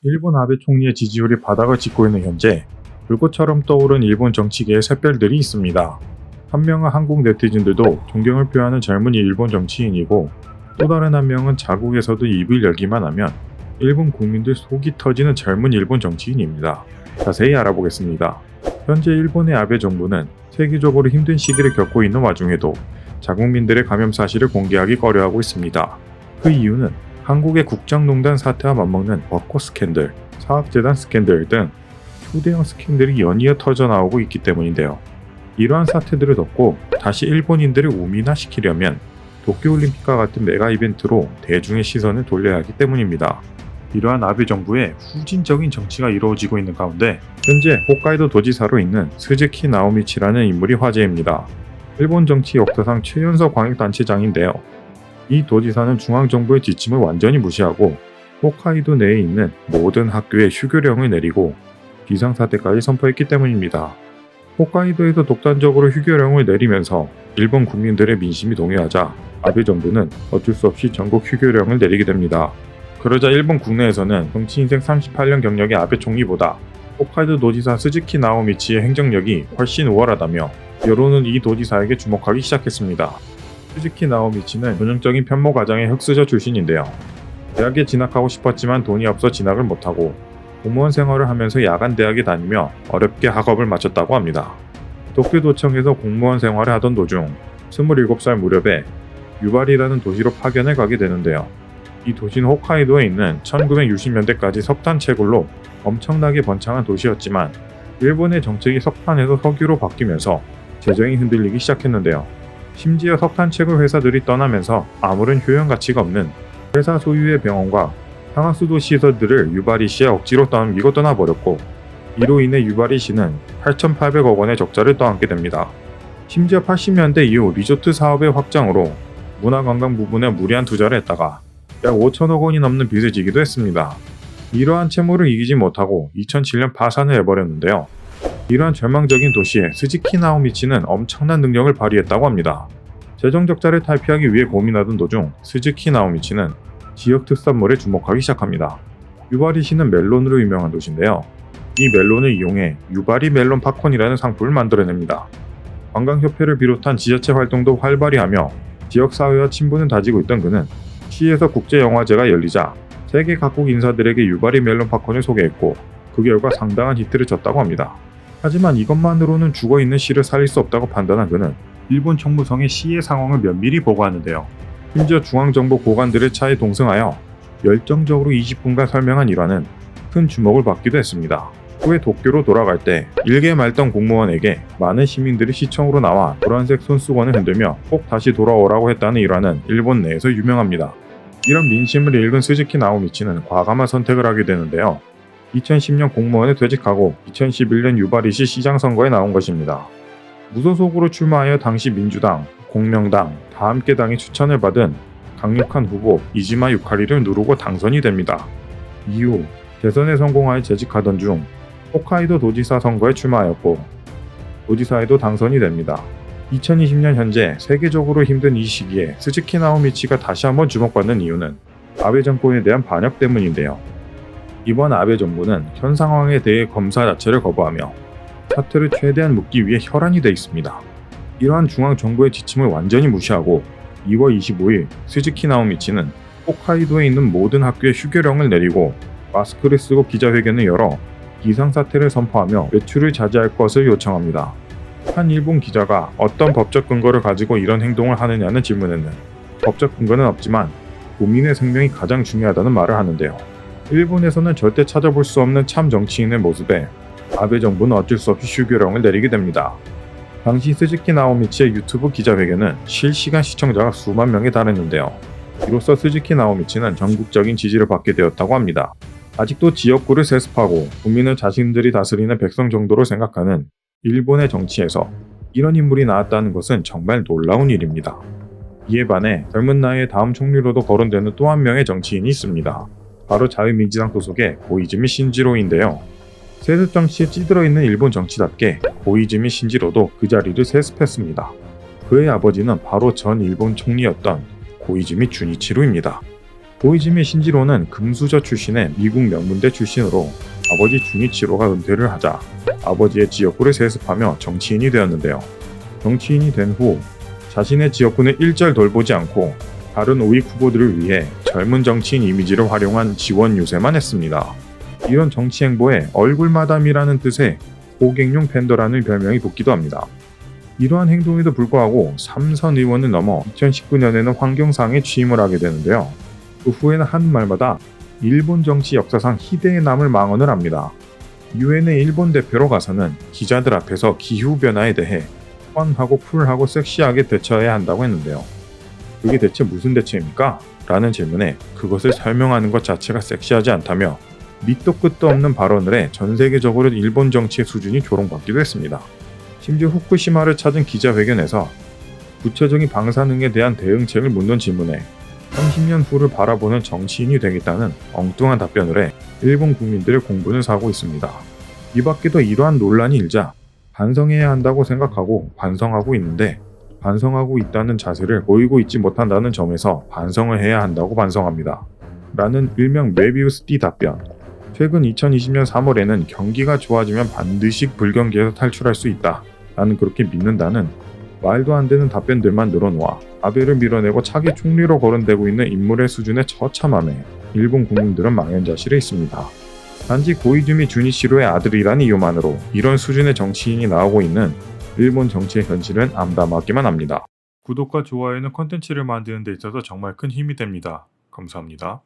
일본 아베 총리의 지지율이 바닥을 찍고 있는 현재 불꽃처럼 떠오른 일본 정치계의 샛별들이 있습니다. 한 명은 한국 네티즌들도 존경을 표하는 젊은 일본 정치인이고, 또 다른 한 명은 자국에서도 입을 열기만 하면 일본 국민들 속이 터지는 젊은 일본 정치인입니다. 자세히 알아보겠습니다. 현재 일본의 아베 정부는 세계적으로 힘든 시기를 겪고 있는 와중에도 자국민들의 감염 사실을 공개하기 꺼려하고 있습니다. 그 이유는 한국의 국정농단 사태와 맞먹는 벚꽃 스캔들, 사학재단 스캔들 등 초대형 스캔들이 연이어 터져나오고 있기 때문인데요. 이러한 사태들을 덮고 다시 일본인들을 우민화시키려면 도쿄올림픽과 같은 메가 이벤트로 대중의 시선을 돌려야 하기 때문입니다. 이러한 아베 정부의 후진적인 정치가 이루어지고 있는 가운데 현재 홋카이도 도지사로 있는 스즈키 나오미치라는 인물이 화제입니다. 일본 정치 역사상 최연소 광역단체장인데요. 이 도지사는 중앙정부의 지침을 완전히 무시하고 홋카이도 내에 있는 모든 학교에 휴교령을 내리고 비상사태까지 선포했기 때문입니다. 홋카이도에서 독단적으로 휴교령을 내리면서 일본 국민들의 민심이 동요하자 아베 정부는 어쩔 수 없이 전국 휴교령을 내리게 됩니다. 그러자 일본 국내에서는 정치 인생 38년 경력의 아베 총리보다 홋카이도 도지사 스즈키 나오미치의 행정력이 훨씬 우월하다며 여론은 이 도지사에게 주목하기 시작했습니다. 스즈키 나오미치는 전형적인 편모 가정의 흑수저 출신인데요. 대학에 진학하고 싶었지만 돈이 없어 진학을 못하고 공무원 생활을 하면서 야간 대학에 다니며 어렵게 학업을 마쳤다고 합니다. 도쿄도청에서 공무원 생활을 하던 도중 27살 무렵에 유발이라는 도시로 파견을 가게 되는데요. 이 도시는 홋카이도에 있는 1960년대까지 석탄 채굴로 엄청나게 번창한 도시였지만 일본의 정책이 석탄에서 석유로 바뀌면서 재정이 흔들리기 시작했는데요. 심지어 석탄 채굴 회사들이 떠나면서 아무런 효용 가치가 없는 회사 소유의 병원과 상하수도 시설들을 유바리 시에 억지로 떠넘기고 떠나버렸고, 이로 인해 유바리 시는 8,800억 원의 적자를 떠안게 됩니다. 심지어 80년대 이후 리조트 사업의 확장으로 문화관광 부분에 무리한 투자를 했다가 약 5천억 원이 넘는 빚을 지기도 했습니다. 이러한 채무를 이기지 못하고 2007년 파산을 해버렸는데요. 이러한 절망적인 도시에 스즈키 나오미치는 엄청난 능력을 발휘했다고 합니다. 재정 적자를 탈피하기 위해 고민하던 도중 스즈키 나오미치는 지역 특산물에 주목하기 시작합니다. 유바리시는 멜론으로 유명한 도시인데요. 이 멜론을 이용해 유바리 멜론 팝콘이라는 상품을 만들어냅니다. 관광협회를 비롯한 지자체 활동도 활발히 하며 지역사회와 친분을 다지고 있던 그는 시에서 국제영화제가 열리자 세계 각국 인사들에게 유바리 멜론 팝콘을 소개했고, 그 결과 상당한 히트를 쳤다고 합니다. 하지만 이것만으로는 죽어있는 시를 살릴 수 없다고 판단한 그는 일본 총무성에 시의 상황을 면밀히 보고하는데요. 심지어 중앙정보 고관들의 차에 동승하여 열정적으로 20분간 설명한 일화는 큰 주목을 받기도 했습니다. 후에 도쿄로 돌아갈 때 일개 말던 공무원에게 많은 시민들이 시청으로 나와 노란색 손수건을 흔들며 꼭 다시 돌아오라고 했다는 일화는 일본 내에서 유명합니다. 이런 민심을 읽은 스즈키 나오미치는 과감한 선택을 하게 되는데요. 2010년 공무원에 퇴직하고 2011년 유바리시 시장 선거에 나온 것입니다. 무소속으로 출마하여 당시 민주당, 공명당, 다함께당의 추천을 받은 강력한 후보 이지마 유카리를 누르고 당선이 됩니다. 이후 대선에 성공하여 재직하던 중 홋카이도 도지사 선거에 출마하였고 도지사에도 당선이 됩니다. 2020년 현재 세계적으로 힘든 이 시기에 스즈키 나오미치가 다시 한번 주목받는 이유는 아베 정권에 대한 반역 때문인데요. 이번 아베 정부는 현 상황에 대해 검사 자체를 거부하며 사태를 최대한 묻기 위해 혈안이 돼 있습니다. 이러한 중앙정부의 지침을 완전히 무시하고 2월 25일 스즈키 나오미치는 홋카이도에 있는 모든 학교에 휴교령을 내리고 마스크를 쓰고 기자회견을 열어 비상사태를 선포하며 외출을 자제할 것을 요청합니다. 한 일본 기자가 어떤 법적 근거를 가지고 이런 행동을 하느냐는 질문에는 법적 근거는 없지만 국민의 생명이 가장 중요하다는 말을 하는데요. 일본에서는 절대 찾아볼 수 없는 참 정치인의 모습에 아베 정부는 어쩔 수 없이 휴교령을 내리게 됩니다. 당시 스즈키 나오미치의 유튜브 기자회견은 실시간 시청자가 수만 명에 달했는데요. 이로써 스즈키 나오미치는 전국적인 지지를 받게 되었다고 합니다. 아직도 지역구를 세습하고 국민을 자신들이 다스리는 백성 정도로 생각하는 일본의 정치에서 이런 인물이 나왔다는 것은 정말 놀라운 일입니다. 이에 반해 젊은 나이에 다음 총리로도 거론되는 또 한 명의 정치인이 있습니다. 바로 자유민주당 소속의 고이즈미 신지로인데요. 세습 정치에 찌들어 있는 일본 정치답게 고이즈미 신지로도 그 자리를 세습했습니다. 그의 아버지는 바로 전 일본 총리였던 고이즈미 주니치로입니다. 고이즈미 신지로는 금수저 출신의 미국 명문대 출신으로 아버지 주니치로가 은퇴를 하자 아버지의 지역구를 세습하며 정치인이 되었는데요. 정치인이 된 후 자신의 지역구는 일절 돌보지 않고 다른 우익 후보들을 위해 젊은 정치인 이미지를 활용한 지원 유세만 했습니다. 이런 정치 행보에 얼굴마담이라는 뜻의 호갱용 팬더라는 별명이 붙기도 합니다. 이러한 행동에도 불구하고 3선 의원을 넘어 2019년에는 환경상에 취임을 하게 되는데요. 그 후에는 하는 말마다 일본 정치 역사상 희대에 남을 망언을 합니다. 유엔의 일본 대표로 가서는 기자들 앞에서 기후변화에 대해 뻔하고 쿨하고 섹시하게 대처해야 한다고 했는데요. 그게 대체 무슨 대처입니까? 라는 질문에 그것을 설명하는 것 자체가 섹시하지 않다며 밑도 끝도 없는 발언을 해 전 세계적으로 일본 정치의 수준이 조롱받기도 했습니다. 심지어 후쿠시마를 찾은 기자회견에서 구체적인 방사능에 대한 대응책을 묻는 질문에 30년 후를 바라보는 정치인이 되겠다는 엉뚱한 답변을 해 일본 국민들의 공분을 사고 있습니다. 이 밖에도 이러한 논란이 일자 반성해야 한다고 생각하고 반성하고 있는데 반성하고 있다는 자세를 보이고 있지 못한다는 점에서 반성을 해야 한다고 반성합니다. 라는 일명 메비우스 띠 답변. 최근 2020년 3월에는 경기가 좋아지면 반드시 불경기에서 탈출할 수 있다. 나는 그렇게 믿는다는 말도 안 되는 답변들만 늘어놓아 아베를 밀어내고 차기 총리로 거론되고 있는 인물의 수준의 처참함에 일본 국민들은 망연자실해 있습니다. 단지 고이즈미 주니치로의 아들이란 이유만으로 이런 수준의 정치인이 나오고 있는 일본 정치의 현실은 암담하기만 합니다. 구독과 좋아요는 콘텐츠를 만드는 데 있어서 정말 큰 힘이 됩니다. 감사합니다.